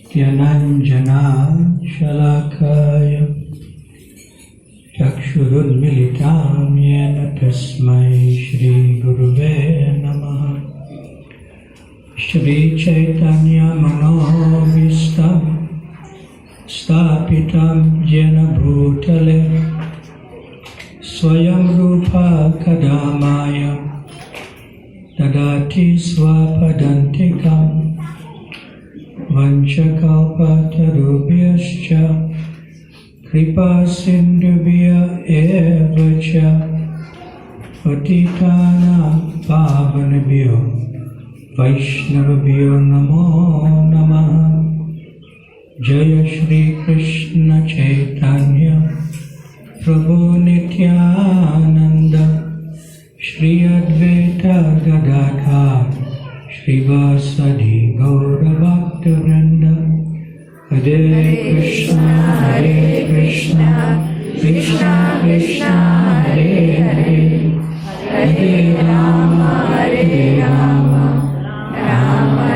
Dhyananjana Shalakaya Chakshurunmilitam Yena Tasmai Shri Guruve Namaha Shri Caitanya Manovistam Stapitam Jena Bhutale Swayam Rupa Kadamaya Dadati Swapadantikam Vanchakalpatarubhyascha Kripa Sindhubhya Evacha Patitanam Pavanabhyo Vaishnavabhyo Namo Namaha Jaya Shri Krishna Caitanya Prabhu Nityananda Shri Advaita Gadadhar Shri Vyasa Gaura Bhaktivinoda Hare Krishna Krishna Krishna Hare Hare Hare Rama Rama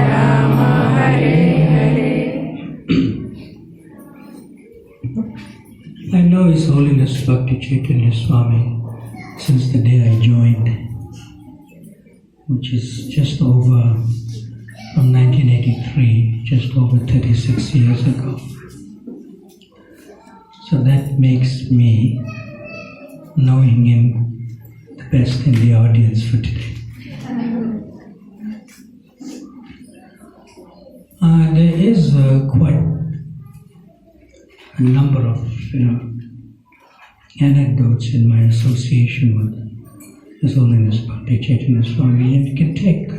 Rama Hare Hare. I know His Holiness Bhakti Caitanya Swami since the day I joined, which is just over, from 1983, just over 36 years ago. So that makes me knowing Him the best in the audience for today. There is quite a number of anecdotes in my association with His Holiness Bhakti Caitanya Swami, and it can take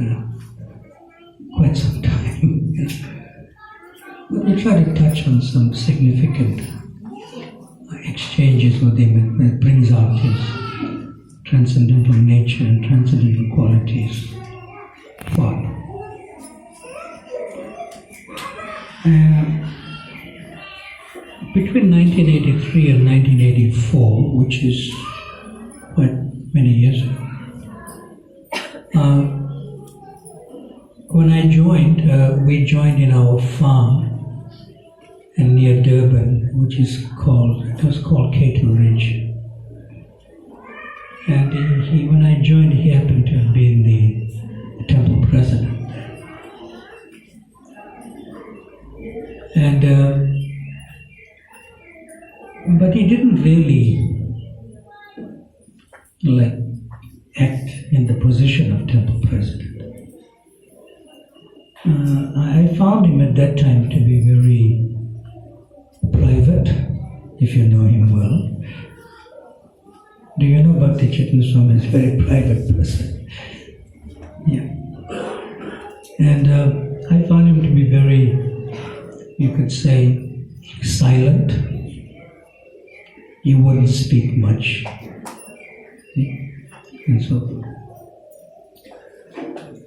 quite some time. But we try to touch on some significant exchanges with Him that brings out His transcendental nature and transcendental qualities forth. Between 1983 and 1984, which is quite many years ago, when I joined, we joined in our farm and near Durban, which is called Cato Ridge. And when I joined, he happened to have been the temple president. And but he didn't really act in the position of temple president. I found him at that time to be very private, if you know him well. Do you know Bhakti Caitanya Swami is a very private person? Yeah. And I found him to be very, you could say, silent. He wouldn't speak much. And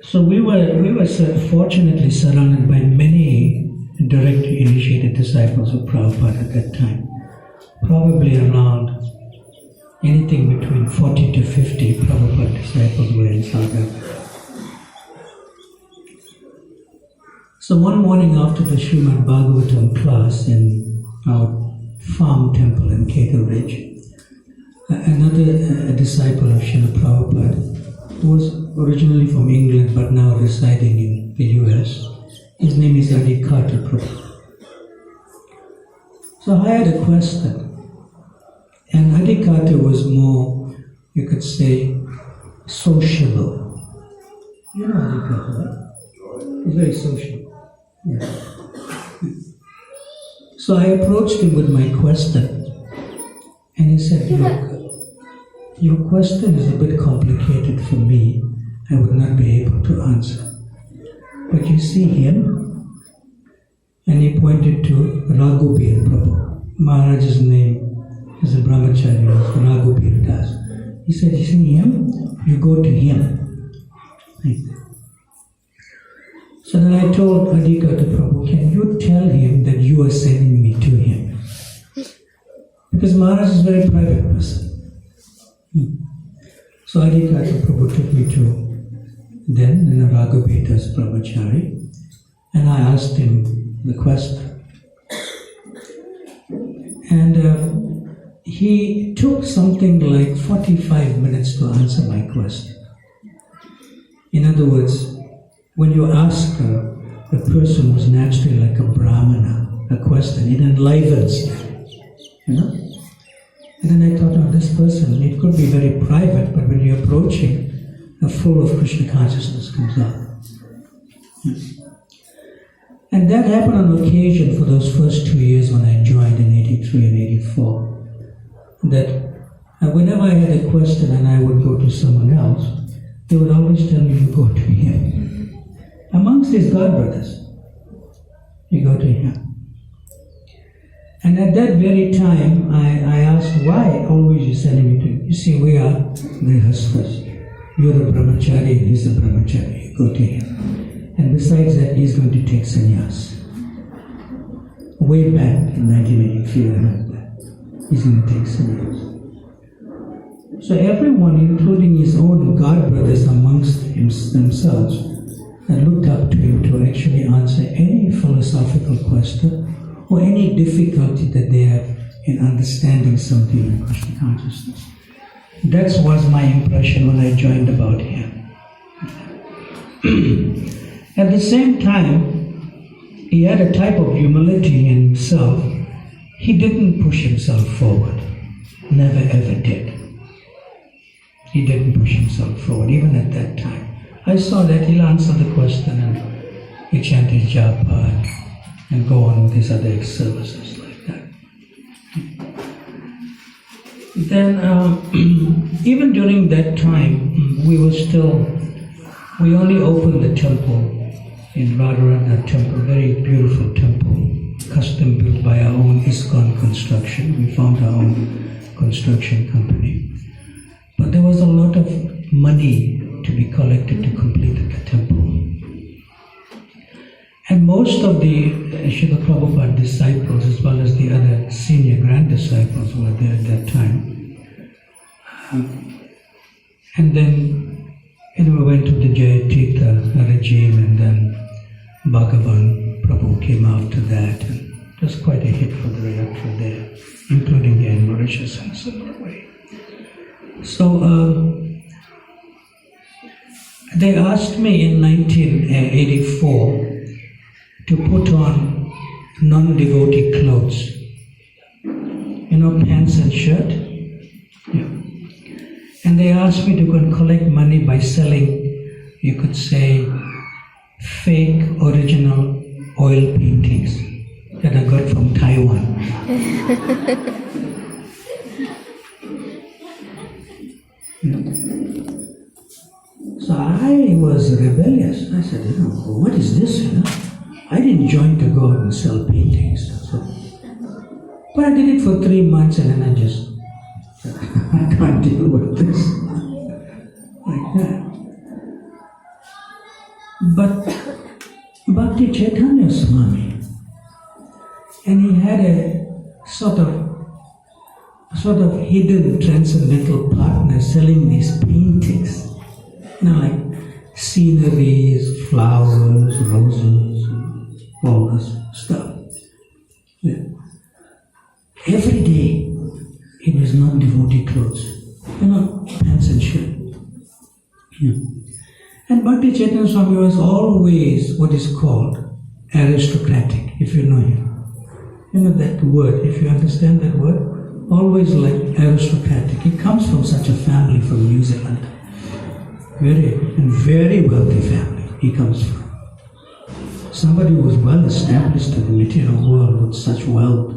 so we were fortunately surrounded by many directly initiated disciples of Prabhupada at that time. Probably around anything between 40 to 50 Prabhupada disciples were in South Africa. So one morning after the Srimad Bhagavatam class in our farm temple in Cato Ridge, another disciple of Srila Prabhupada, who was originally from England but now residing in the US, his name is Adhikata Prabhu. So I had a question, and Adhikata was more, you could say, sociable. You know Adhikata, right? He's very social. Yeah. So I approached him with my question, and he said, "Look, your question is a bit complicated for me. I would not be able to answer. But you see him?" And he pointed to Raghubir Prabhu. Maharaj's name as a brahmachari was Raghubir Das. He said, "You see him? You go to him." So then I told Adhikata Prabhu, "Can you tell him that you are sending me to him?" Because Maharaj is a very private person. So Adhikata Prabhu took me to then Raghubir Das brahmachari, and I asked him the quest. And he took something like 45 minutes to answer my question. In other words, when you ask a person who's naturally like a brahmana a question, it enlivens them, you know? And then I thought, oh, this person, it could be very private, but when you approach him, a flow of Krishna consciousness comes out. And that happened on occasion for those first 2 years when I joined in 83 and 84. That whenever I had a question and I would go to someone else, they would always tell me to go to him. Amongst his God brothers, you go to him. And at that very time, I asked, why always you sending me to him? You see, we are grihasthas. You're a brahmachari and he's a brahmachari. You go to him. And besides that, he's going to take sannyas. Way back in 1983, I heard that. He's going to take sannyas. So everyone, including his own God brothers amongst themselves, looked up to him to actually answer any philosophical question or any difficulty that they have in understanding something in Krishna consciousness. That was my impression when I joined about him. At the same time, he had a type of humility in himself. He didn't push himself forward. Never ever did. He didn't push himself forward, even at that time. I saw that he'll answer the question and he chant his japa and go on with his other services like that. Then, even during that time, we only opened the temple in Radharani temple, very beautiful temple, custom built by our own ISKCON construction. We found our own construction company. But there was a lot of money to be collected to complete the temple. And most of the Srila Prabhupada disciples, as well as the other senior grand disciples who were there at that time. And then, we went to the Jayatita regime, and then Bhagavan Prabhu came after that. And it was quite a hit for the Rayatra there, including here in Mauritius in a similar way. So, they asked me in 1984 to put on non-devotee clothes. Pants and shirt. Yeah. And they asked me to go and collect money by selling, you could say, fake original oil paintings that I got from Taiwan. So I was rebellious. I said, what is this? I didn't join to go out and sell paintings. So, but I did it for 3 months and then I just said, I can't deal with this. Like that. But Bhakti Caitanya Swami, and he had a sort of hidden transcendental partner selling these paintings. Like sceneries, flowers, roses, all this stuff. Yeah. Every day in his non-devotee clothes, pants and shirt. Yeah. And Bhakti Caitanya Swami was always what is called aristocratic, if you know him. That word, if you understand that word, always like aristocratic. He comes from such a family from New Zealand. Very wealthy family he comes from. Somebody who was well established in the material world with such wealth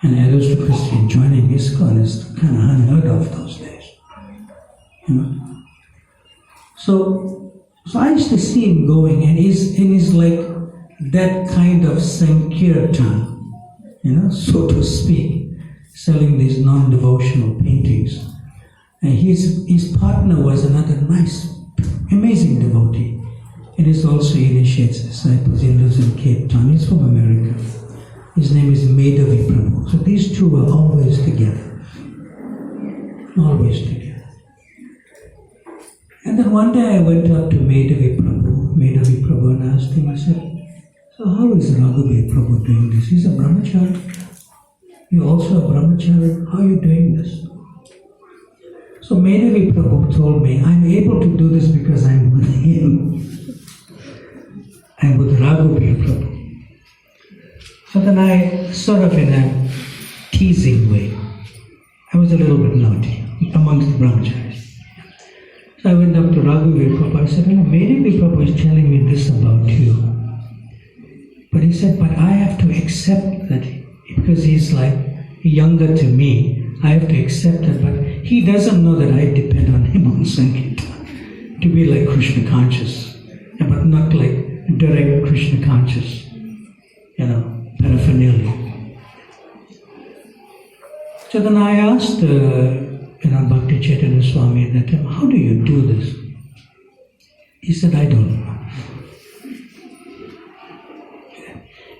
and aristocracy joining ISKCON is kind of unheard of those days. So I used to see him going, and he's like that kind of Sankirtan, so to speak, selling these non-devotional paintings. And his partner was another nice, amazing devotee. And he also initiates disciples. He lives in Cape Town. He's from America. His name is Medhavi Prabhu. So these two were always together. Always together. And then one day I went up to Medhavi Prabhu and asked him, I said, So how is Raghuveer Prabhu doing this? He's a brahmachari. You're also a brahmachari. How are you doing this? So Menavi Prabhu told me, I'm able to do this because I'm with him. I'm with Raghuveer Prabhu. So then I, sort of in a teasing way, I was a little bit naughty amongst the brahmacharis. So I went up to Raghuveer Prabhu. I said, Menavi Prabhu is telling me this about you. But he said, but I have to accept that because he's like younger to me. I have to accept it, but he doesn't know that I depend on him on Sankirtan to be like Krishna conscious, but not like direct Krishna conscious, paraphernalia. So then I asked, Bhakti Caitanya Swami at that time, how do you do this? He said, I don't know.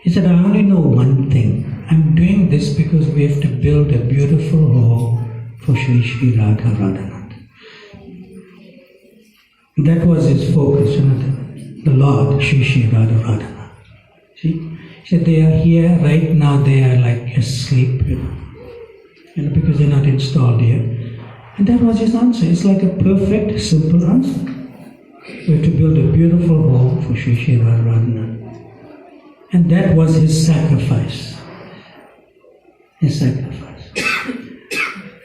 He said, I only know one thing. I'm doing this because we have to build a beautiful home for Sri Sri Radha Radhanath. That was his focus, the Lord, Sri Sri Radha Radhanath. See? He said, they are here, right now they are like asleep, because they're not installed here. And that was his answer. It's like a perfect, simple answer. We have to build a beautiful home for Sri Sri Radha Radhanath. And that was his sacrifice. His sacrifice.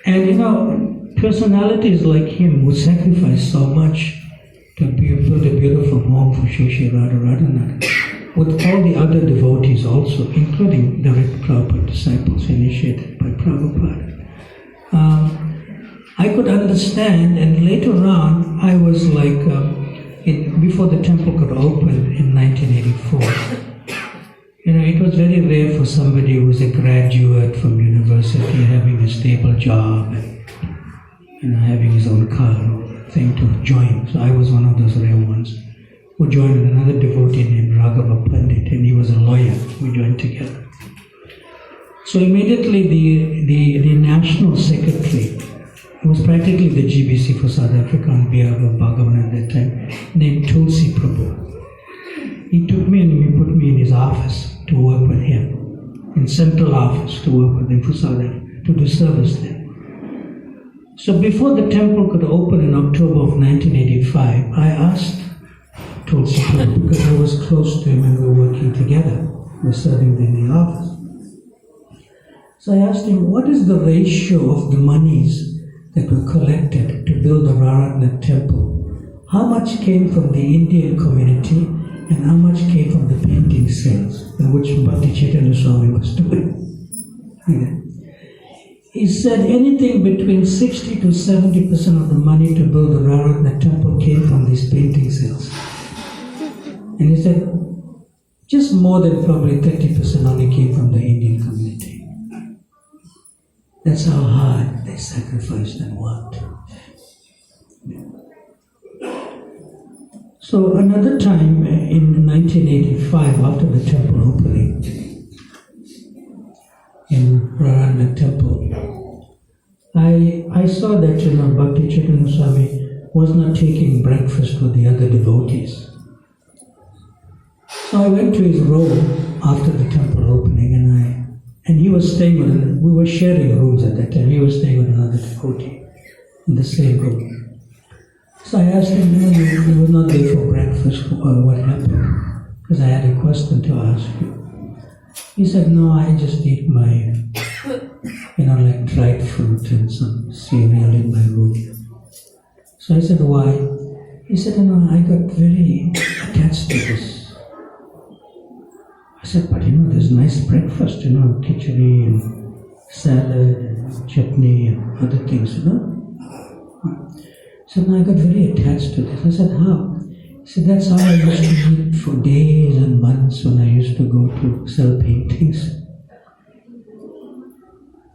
And personalities like him would sacrifice so much to build a beautiful home for Sri Sri Radha Radhanath, with all the other devotees also, including direct Prabhupada disciples initiated by Prabhupada. I could understand, and later on, I was like, before the temple could open in 1984, it was very rare for somebody who was a graduate from university having a stable job and having his own car thing to join. So I was one of those rare ones who joined another devotee named Raghava Pandit, and he was a lawyer. We joined together. So immediately the national secretary, who was practically the GBC for South Africa on behalf of Bhagavan at that time, named Tulsi Prabhu. He took me and he put me in his office to work with him, in central office to work with him for South Africa, to do service there. So before the temple could open in October of 1985, I asked Tulsi Prabhu, because I was close to him and we were working together, we were serving in the office. So I asked him, what is the ratio of the monies that were collected to build the Radhanath temple? How much came from the Indian community and how much came from the painting sales, in which Bhakti Caitanya Swami was doing? He said anything between 60 to 70% of the money to build the Radhanath temple came from these painting sales. And he said just more than probably 30% only came from the Indian community. That's how hard they sacrificed and worked. So another time in 1985, after the temple opening, in Radhanath temple, I saw that Bhakti Caitanya Swami was not taking breakfast with the other devotees. So I went to his room after the temple opening, and he was staying with, we were sharing rooms at that time, he was staying with another devotee in the same room. So I asked him, he was not there for breakfast, what happened? Because I had a question to ask you. He said, no, I just eat my, like dried fruit and some cereal in my room. So I said, why? He said, I got very attached to this. I said, but there's nice breakfast, khichdi and salad and chutney and other things, So I got very attached to this. I said, how? He said, that's how I used to eat for days and months when I used to go to sell paintings.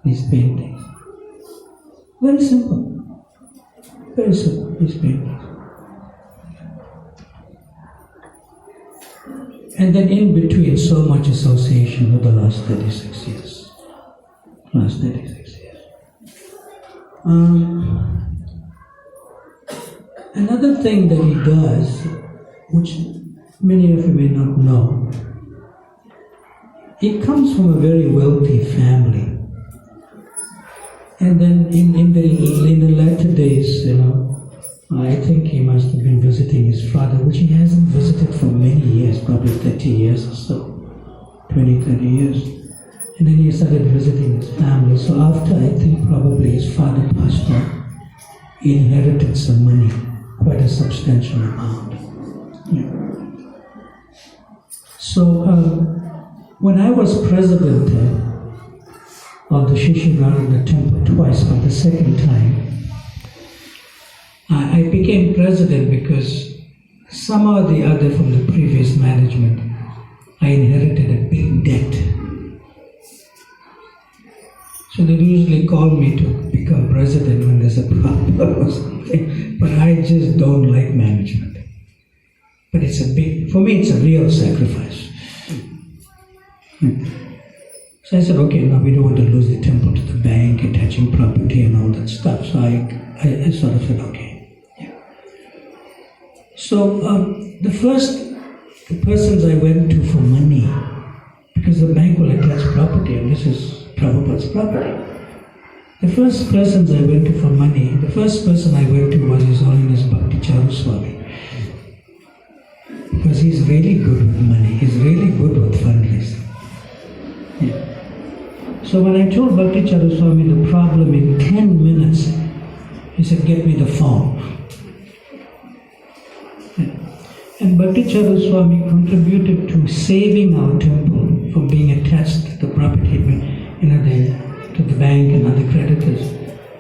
These paintings. Very simple. Very simple, these paintings. And then in between, so much association with the last 36 years. Last 36 years. Another thing that he does, which many of you may not know, he comes from a very wealthy family. And then in the latter days, I think he must have been visiting his father, which he hasn't visited for many years, probably 30 years or so, 20, 30 years. And then he started visiting his family. So after, I think probably his father passed on, he inherited some money, quite a substantial amount. Yeah. So when I was president of the Shishigarada temple twice, but the second time, I became president because somehow or the other from the previous management, I inherited a big debt. So they usually call me to become president when there's a problem or something, but I just don't like management. But for me it's a real sacrifice. So I said, okay, now we don't want to lose the temple to the bank, attaching property and all that stuff. So I sort of said, okay. Yeah. So the persons I went to for money, because the bank will attach property and this is Prabhupada's property. The first persons I went to for money, the first person I went to was His Holiness Bhakti Swami. Because he's really good with money, he's really good with fundraising. Yeah. So when I told Bhakti Swami the problem in 10 minutes, he said, get me the form. Yeah. And Bhakti Swami contributed to saving our temple from being attached to the property, to the bank and other creditors.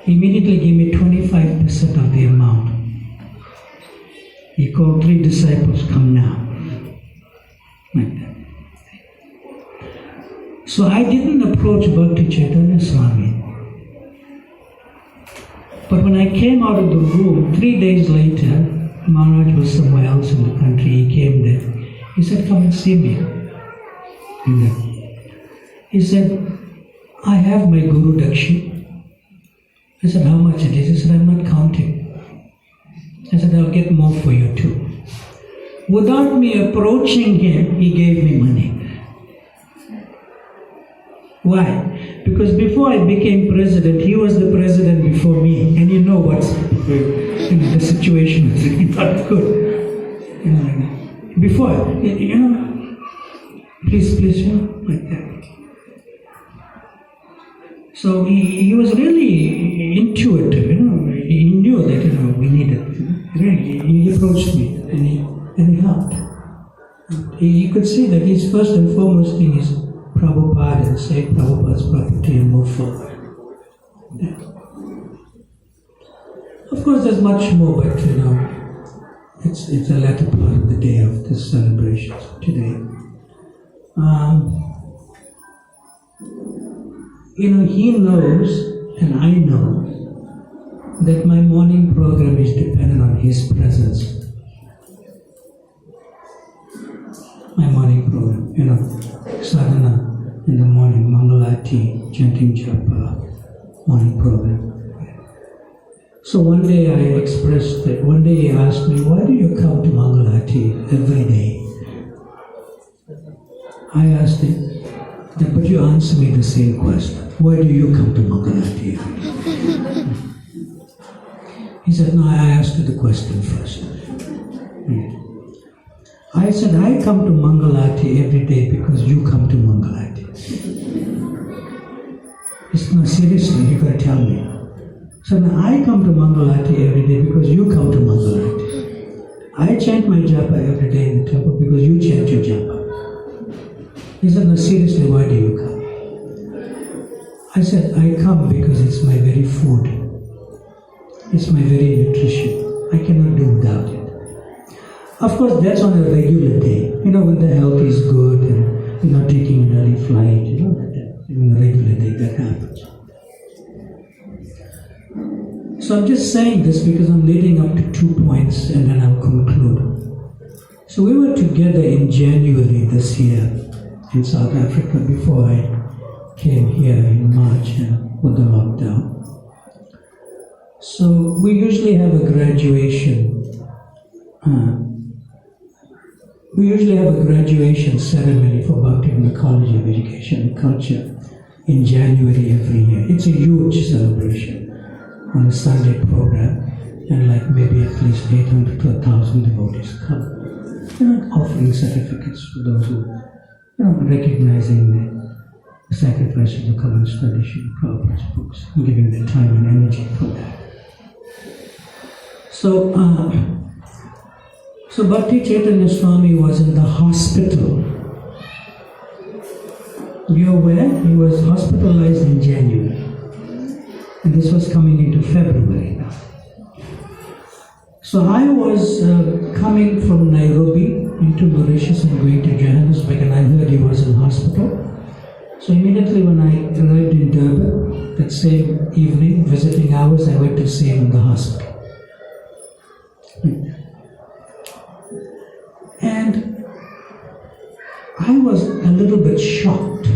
He immediately gave me 25% of the amount. He called 3 disciples, come now. Like that. So I didn't approach Bhakti Caitanya Swami. But when I came out of the room, 3 days later, Maharaj was somewhere else in the country, he came there. He said, come and see me. He said, I have my Guru Dakshi. I said, how much it is? He said, I'm not counting. I said, I'll get more for you too. Without me approaching him, he gave me money. Why? Because before I became president, he was the president before me. And you know what's the situation is really not good. Before, please, like that. So he was really intuitive, he knew that, we needed, really, he approached me and he helped. He could see that his first and foremost thing is Prabhupada and save Prabhupada's property and move forward. Yeah. Of course there's much more, but it's the latter part of the day of this celebration today. He knows, and I know, that my morning program is dependent on his presence. My morning program, sadhana in the morning, mangalati, chanting japa, morning program. So one day he asked me, why do you come to mangalati every day? I asked him, but you answer me the same question. Why do you come to Mangalati? He said, no, I asked you the question first. I said, I come to Mangalati every day because you come to Mangalati. He said, no, seriously, you got to tell me. So now I come to Mangalati every day because you come to Mangalati. I chant my japa every day in the temple because you chant your japa. He said, no, seriously, why do you come? I said, I come because it's my very food. It's my very nutrition. I cannot do without it. Of course, that's on a regular day. When the health is good and you're not taking an early flight, even a regular day, that happens. So I'm just saying this because I'm leading up to 2 points and then I'll conclude. So we were together in January this year in South Africa before I came here in March with the lockdown. So we usually have a graduation We usually have a graduation ceremony for Bhakti in the College of Education and Culture in January every year. It's a huge celebration on a Sunday program, and like maybe at least 800 to 1,000 devotees come. Offering certificates to those who, recognizing the sacrifices of common tradition, Prabhupada's books, and giving their time and energy for that. So Bhakti Caitanya Swami was in the hospital. You're aware? He was hospitalized in January. And this was coming into February now. So I was coming from Nairobi into Mauritius and going to Johannesburg, and I heard he was in hospital. So immediately when I arrived in Durban, that same evening, visiting hours, I went to see him in the hospital. And I was a little bit shocked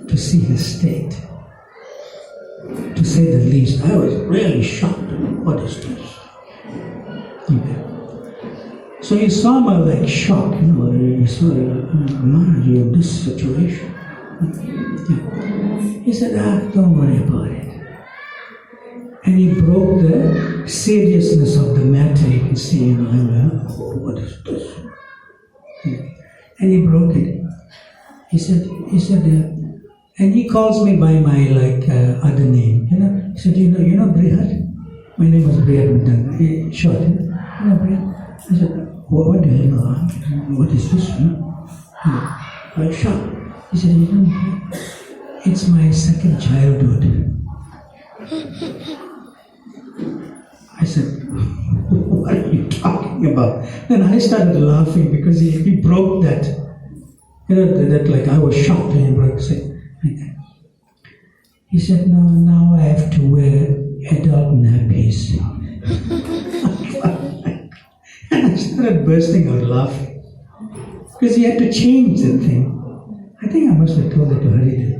to see his state. To say the least, I was really shocked. What is this? Okay. So he saw my shock, he saw, Maharaj, you're in this situation. Yeah. He said, don't worry about it. And he broke the seriousness of the matter. You can see, what is this? Yeah. And he broke it. He said, and he calls me by my other name. He said, you know Brihat? My name was Brihat, short. Brihat? I said, what do you know? What is this? I was shocked. He said, it's my second childhood. I said, what are you talking about? Then I started laughing because he broke that. I was shocked when he broke it. He said, no, now I have to wear adult nappies. And I started bursting out laughing because he had to change the thing. I think I must have told it to Hari.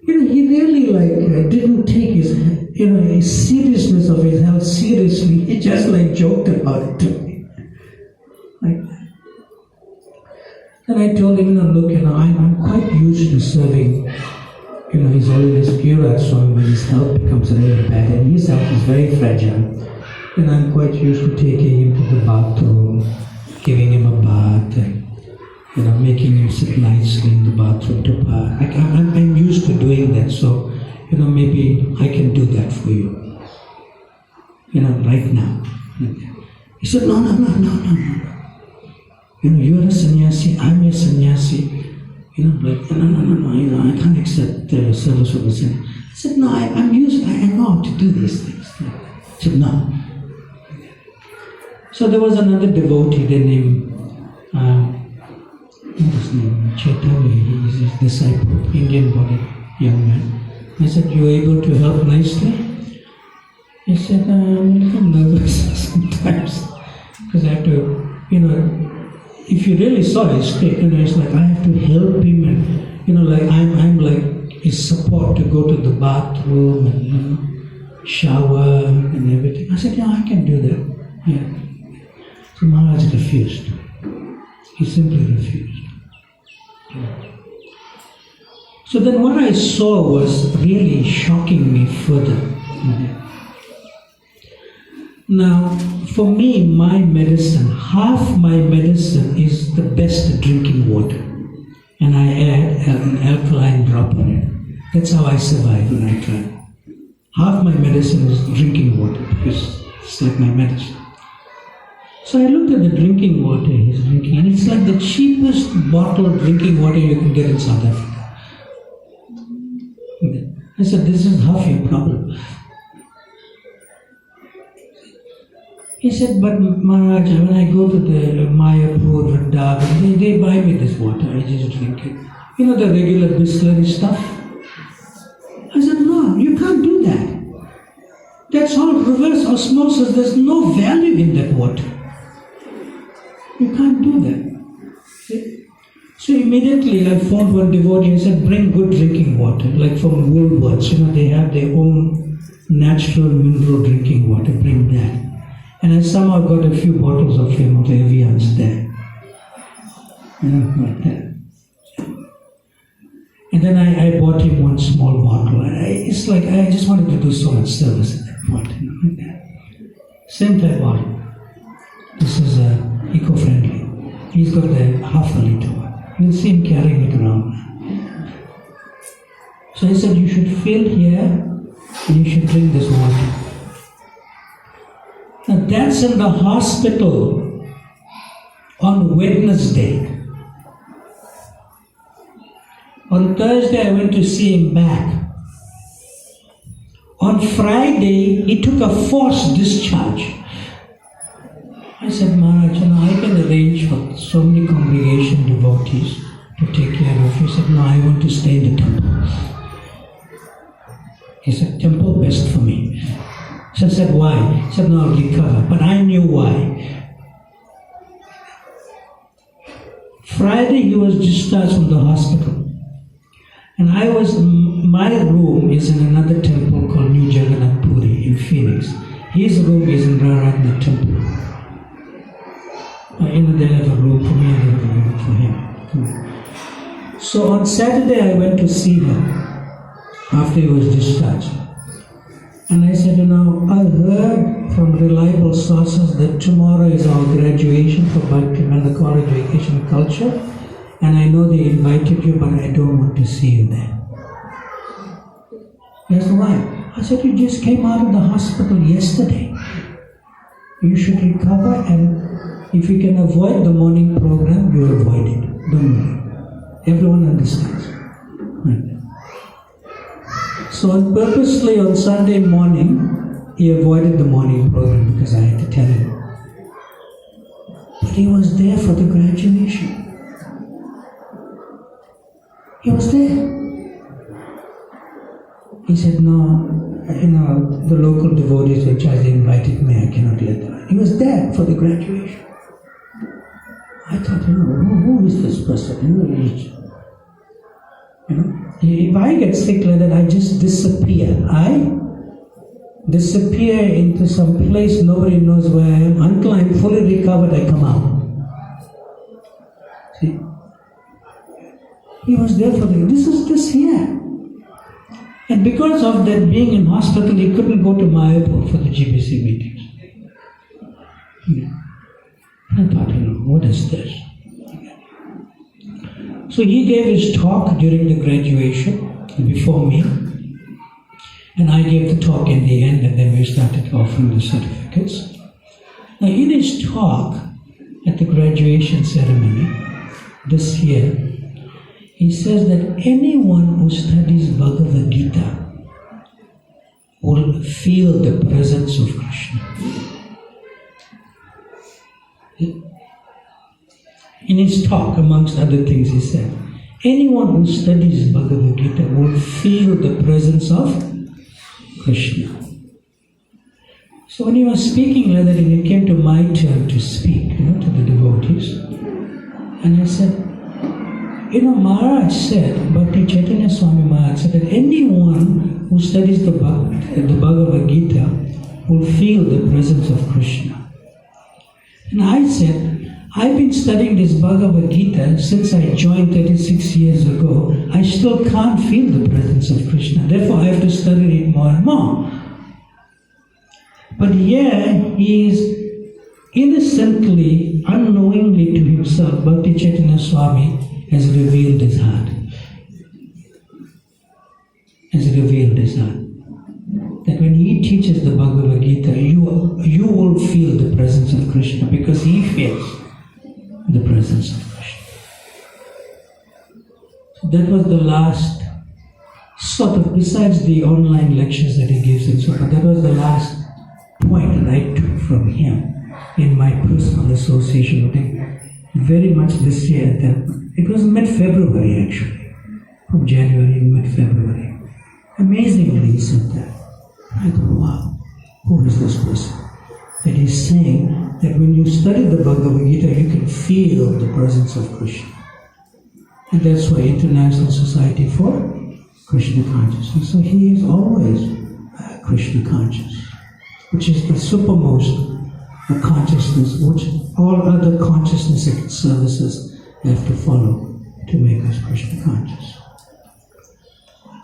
He really didn't take his seriousness of his health seriously. He just joked about it to me. Then I told him, look, I'm quite used to serving, His Holiness Puraj Swami when his health becomes really bad, and his health is very fragile. And I'm quite used to taking him to the bathroom, giving him a bath, and making him sit nicely in the bathroom to bath. I'm used to doing that, so maybe I can do that for you. Right now. He said, no. You're a sannyasi, I'm a sannyasi. No, I can't accept the service of a sannyasi. I said, no, I'm used, I know how to do these things. He said, no. So there was another devotee there named, what is his name? Caitanya, he is his disciple, Indian-bodied young man. I said, you able to help nicely? He said, I'm a little nervous sometimes, because I have to, if you really saw his state, it's I have to help him, and I'm his support to go to the bathroom and shower and everything. I said, yeah, I can do that. Yeah. So Maharaj refused. He simply refused. Yeah. So then what I saw was really shocking me further. Now, for me, my medicine, half my medicine is the best drinking water. And I add an alkaline drop on it. That's how I survive when I travel. Half my medicine is drinking water because it's like my medicine. So I looked at the drinking water he's drinking, and it's like the cheapest bottle of drinking water you can get in South Africa. I said, this is half your problem. He said, but Maharaj, when I go to the Mayapur, Vrindavan, they buy me this water, I just drink it. The regular Bisleri stuff. I said, no, you can't do that. That's all reverse osmosis, there's no value in that water. You can't do that. See? So immediately I found one devotee and said, bring good drinking water, like from Woolworths, they have their own natural mineral drinking water, bring that. And I somehow got a few bottles of him, the Evians there. Like that. And then I bought him one small bottle. It's like I just wanted to do so much service at that point. Like that. Same type bottle. This is eco-friendly. He's got a half a liter one. You'll see him carrying it around. So he said, you should fill here and you should drink this water. Now that's in the hospital on Wednesday. On Thursday I went to see him back. On Friday he took a forced discharge. I said, Maharaj, I can arrange for so many congregation devotees to take care of you. He said, no, I want to stay in the temple. He said, temple best for me. So I said, why? He said, no, I'll recover. But I knew why. Friday he was discharged from the hospital. And my room is in another temple called New Jagannath Puri in Phoenix. His room is in Raratna temple. They have a room for me and they have a room for him. So on Saturday I went to see him after he was discharged. And I said, I heard from reliable sources that tomorrow is our graduation for Bhakti and the college vacation culture. And I know they invited you, but I don't want to see you there. He said, why? I said, you just came out of the hospital yesterday. You should recover, and if you can avoid the morning program, you avoid it. Don't worry. Everyone understands. Right. So purposely on Sunday morning, he avoided the morning program because I had to tell him. But he was there for the graduation. He was there. He said, no, the local devotees which I invited me, I cannot let them. He was there for the graduation. I thought, who is this person? If I get sick like that, I just disappear. I disappear into some place, nobody knows where I am. Until I'm fully recovered, I come out. See? He was there for this is this here. And because of that being in hospital, he couldn't go to Mayapur for the GBC meetings. I thought, what is this? So he gave his talk during the graduation before me, and I gave the talk in the end, and then we started offering the certificates. Now in his talk at the graduation ceremony this year, he says that anyone who studies Bhagavad Gita will feel the presence of Krishna. In his talk, amongst other things, he said, anyone who studies Bhagavad Gita will feel the presence of Krishna. So when he was speaking like that, it came to my turn to speak, to the devotees. And I said, Maharaj said, Bhakti Caitanya Swami Maharaj said that anyone who studies the Bhagavad Gita will feel the presence of Krishna. And I said, I've been studying this Bhagavad Gita since I joined 36 years ago. I still can't feel the presence of Krishna. Therefore, I have to study it more and more. But here, he is innocently, unknowingly to himself, Bhakti Caitanya Swami has revealed his heart. Has revealed his heart. That when he teaches the Bhagavad Gita, you will feel the presence of Krishna because he feels the presence of Krishna. So that was the last sort of, besides the online lectures that he gives and so on, that was the last point that I took from him in my personal association with him. Very much this year at that point. It was mid-February actually, from January, mid-February. Amazingly he said that. I thought, wow, who is this person? That he's saying that when you study the Bhagavad Gita, you can feel the presence of Krishna. And that's why International Society for Krishna Consciousness. So he is always Krishna conscious, which is the supermost consciousness, which all other consciousness services have to follow to make us Krishna conscious.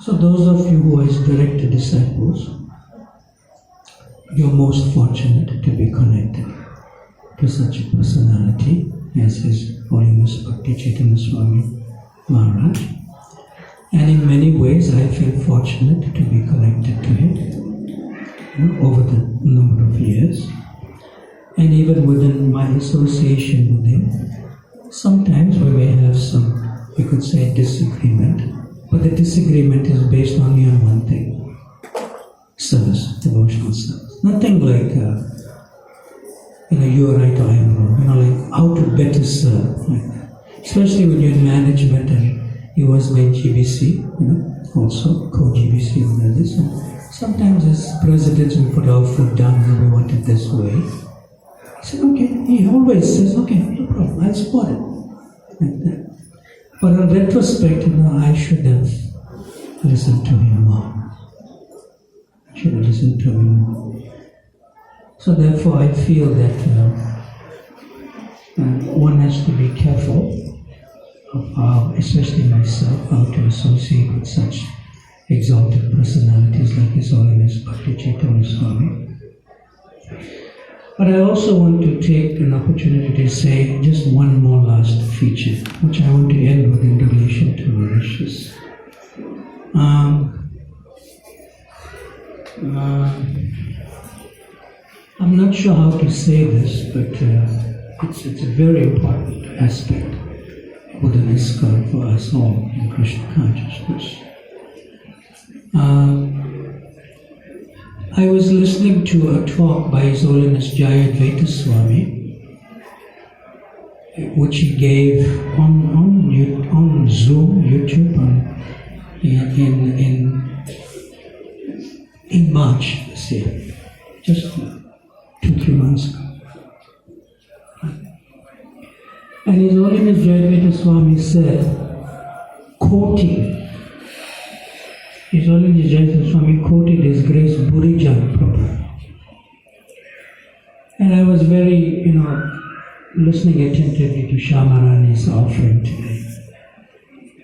So those of you who are his direct disciples, you're most fortunate to be connected to such a personality as His Holiness Bhakti Caitanya Swami Maharaj. And in many ways I feel fortunate to be connected to him over the number of years. And even within my association with him, sometimes we may have some, we could say, disagreement. But the disagreement is based only on one thing: service, devotional service. Nothing like, you are right or I am wrong. Like how to better serve. Like that. Especially when you're in management, and he was my GBC, also co-GBC with others. And sometimes as presidents we put our foot down and we want it this way. He said, okay. He always says, okay, no problem, I'll support it. Like that. But in retrospect, I should have listened to him more. So therefore, I feel that one has to be careful of how, especially myself, how to associate with such exalted personalities like His Holiness Bhakti Caitanya Swami. But I also want to take an opportunity to say just one more last feature, which I want to end with in relation to Mauritius. I'm not sure how to say this, but it's a very important aspect within ISKCON for us all in Krishna consciousness. I was listening to a talk by His Holiness Jayadvaita Swami, which he gave on Zoom, YouTube, in March this year, just 2-3 months ago. And His Holiness Jayadvaita Swami said, quoting, His Holiness Jayadvaita Swami quoted His Grace Burijan Prabhu. And I was very, listening attentively to Shamarani's offering today,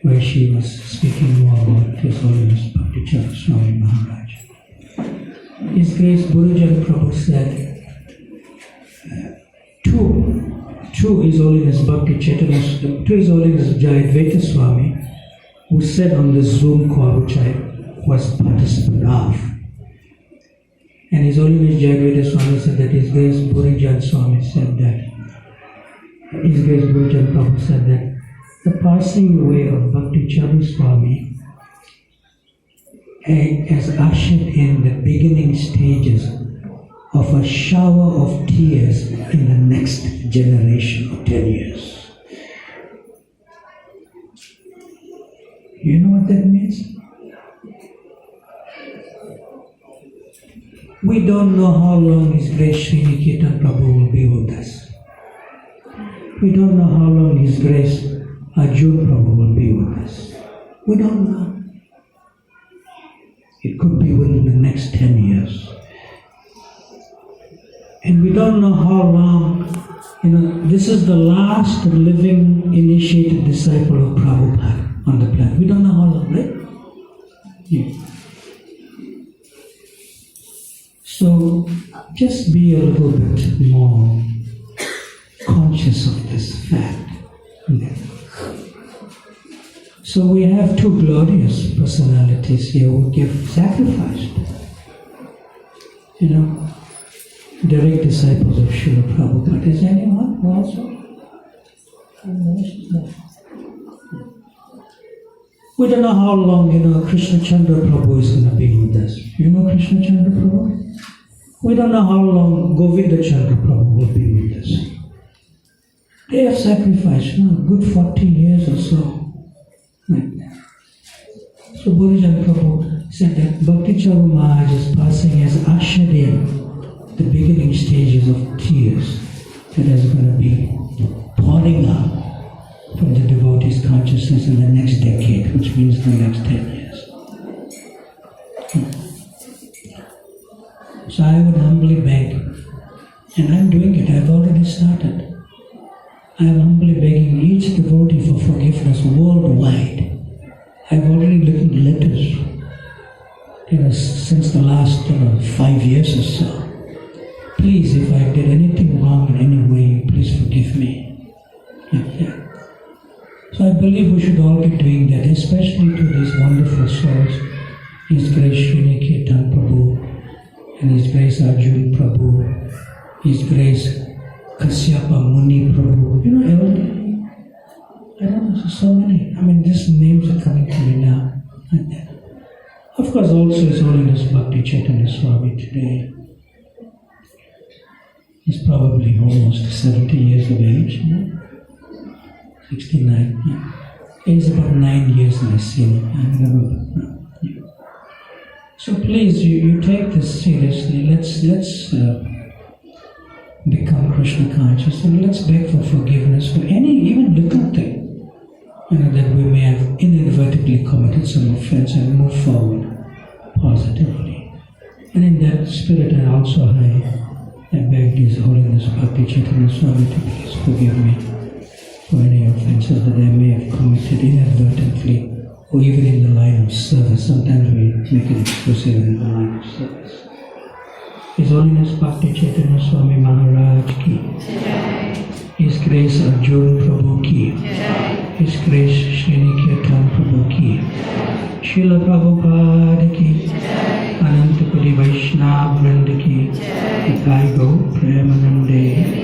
where she was speaking more about His Holiness Bhakti Caitanya Swami Maharaj. His Grace Burijan Prabhu said, to His Holiness Bhakti Caitanya, to His Holiness Jayadvaita Swami, who said on the Zoom call, which I was participant of. And His Holiness Jayadvaita Swami said that His Grace Burijan Swami said that, His Grace Burijan Prabhu said that the passing away of Bhakti Caitanya Swami has ushered in the beginning stages of a shower of tears in the next generation of 10 years. You know what that means? We don't know how long His Grace Sri Niketan Prabhu will be with us. We don't know how long His Grace Arjun Prabhu will be with us. We don't know. It could be within the next 10 years. And we don't know how long, this is the last living initiated disciple of Prabhupada on the planet. We don't know how long, right? Yeah. So just be a little bit more conscious of this fact. So we have two glorious personalities here who sacrificed. Direct disciples of Srila Prabhupada. Is anyone who also? We don't know how long, Krishna Chandra Prabhu is going to be with us. You know Krishna Chandra Prabhu? We don't know how long Govinda Chandra Prabhu will be with us. They have sacrificed, a good 40 years or so. Like that. So Burijan Prabhu said that Bhakti Charu Maharaj's passing has ushered in the beginning stages of tears that is going to be pouring out from the devotee's consciousness in the next decade, which means the next 10 years. So I would humbly beg, and I'm doing it, I've already started. I am humbly begging each devotee for forgiveness worldwide. I've already written letters, since the last 5 years or so. Please, if I did anything wrong in any way, please forgive me. Yeah. So I believe we should all be doing that, especially to these wonderful souls, His Grace Srini Kirtan Prabhu, and His Grace Arjun Prabhu, His Grace Kasyapa Muni Prabhu. I don't know, so many. These names are coming to me now. Of course, also His Holiness Bhakti Caitanya Swami today. He's probably almost 70 years of age, 69. Yeah. He's about 9 years in the scene, I remember. Yeah. So please, you take this seriously. Let's become Krishna conscious, and let's beg for forgiveness for any even little thing that we may have inadvertently committed some offense, and move forward positively. And in that spirit, I beg His Holiness Bhakti Caitanya Swami to please forgive me for any offenses that I may have committed inadvertently, or even in the line of service. Sometimes we make it exclusive in the line of service. His Holiness Bhakti Caitanya Swami Maharaj ki, His Grace Arjun Prabhu ki, His Grace Srini Kirtan Prabhu ki, Srila Prabhupada ki, Anantapuri Vaishnava Vrinda ki, Gai Go Premanande.